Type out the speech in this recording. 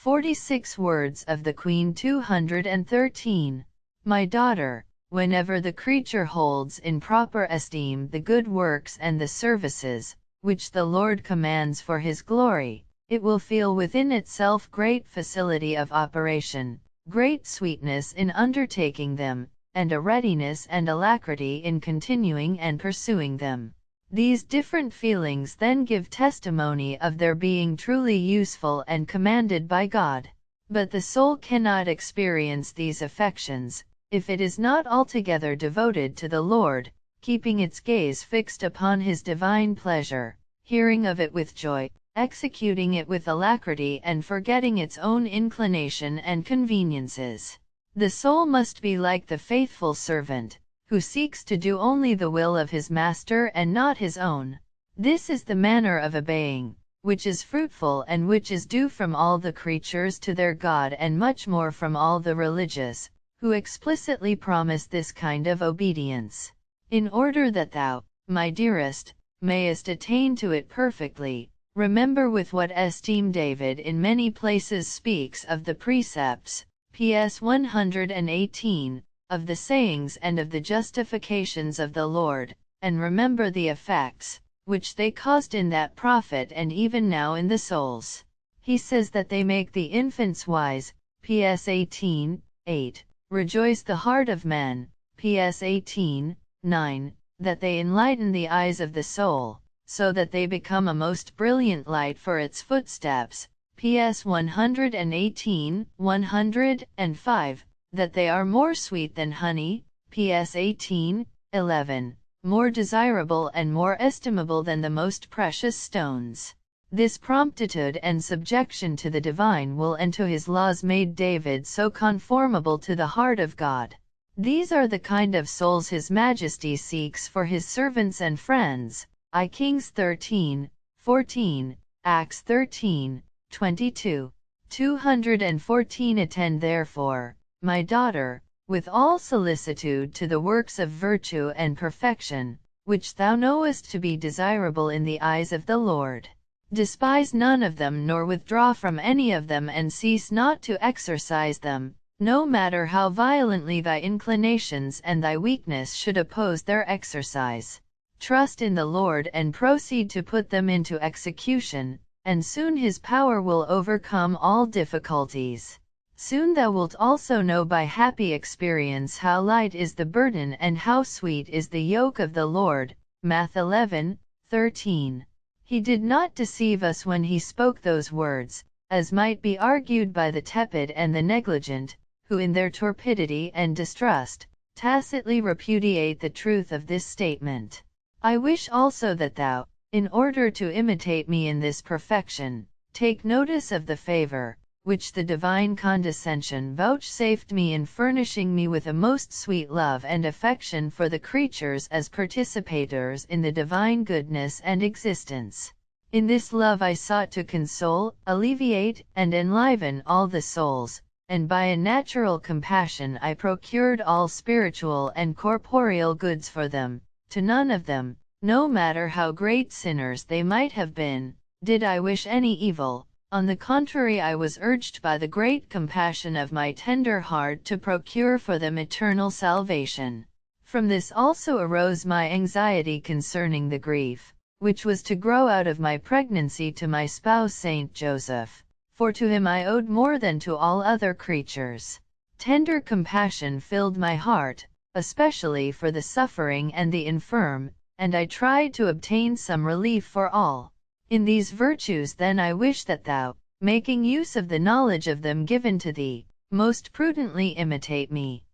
46 Words of the Queen 213. My daughter, whenever the creature holds in proper esteem the good works and the services, which the Lord commands for his glory, it will feel within itself great facility of operation, great sweetness in undertaking them, and a readiness and alacrity in continuing and pursuing them. These different feelings then give testimony of their being truly useful and commanded by God. But the soul cannot experience these affections, if it is not altogether devoted to the Lord, keeping its gaze fixed upon his divine pleasure, hearing of it with joy, executing it with alacrity, and forgetting its own inclination and conveniences. The soul must be like the faithful servant, who seeks to do only the will of his master and not his own. This is the manner of obeying, which is fruitful and which is due from all the creatures to their God, and much more from all the religious, who explicitly promise this kind of obedience. In order that thou, my dearest, mayest attain to it perfectly, remember with what esteem David in many places speaks of the precepts, PS 118, of the sayings and of the justifications of the Lord, and remember the effects, which they caused in that prophet and even now in the souls. He says that they make the infants wise, PS 18, 8, rejoice the heart of men, PS 18, 9, that they enlighten the eyes of the soul, so that they become a most brilliant light for its footsteps, PS 118, 105, that they are more sweet than honey, PS 18, 11, more desirable and more estimable than the most precious stones. This promptitude and subjection to the divine will and to his laws made David so conformable to the heart of God. These are the kind of souls his majesty seeks for his servants and friends. I Kings 13, 14, Acts 13, 22. 214 Attend therefore, my daughter, with all solicitude to the works of virtue and perfection, which thou knowest to be desirable in the eyes of the Lord. Despise none of them nor withdraw from any of them, and cease not to exercise them, no matter how violently thy inclinations and thy weakness should oppose their exercise. Trust in the Lord and proceed to put them into execution, and soon his power will overcome all difficulties. Soon thou wilt also know by happy experience how light is the burden and how sweet is the yoke of the Lord. Math 11, 13. He did not deceive us when he spoke those words, as might be argued by the tepid and the negligent, who in their torpidity and distrust, tacitly repudiate the truth of this statement. I wish also that thou, in order to imitate me in this perfection, take notice of the favor, which the divine condescension vouchsafed me in furnishing me with a most sweet love and affection for the creatures as participators in the divine goodness and existence. In this love I sought to console, alleviate, and enliven all the souls, and by a natural compassion I procured all spiritual and corporeal goods for them. To none of them, no matter how great sinners they might have been, did I wish any evil. On the contrary, I was urged by the great compassion of my tender heart to procure for them eternal salvation. From this also arose my anxiety concerning the grief, which was to grow out of my pregnancy to my spouse Saint Joseph, for to him I owed more than to all other creatures. Tender compassion filled my heart, especially for the suffering and the infirm, and I tried to obtain some relief for all. In these virtues then I wish that thou, making use of the knowledge of them given to thee, most prudently imitate me.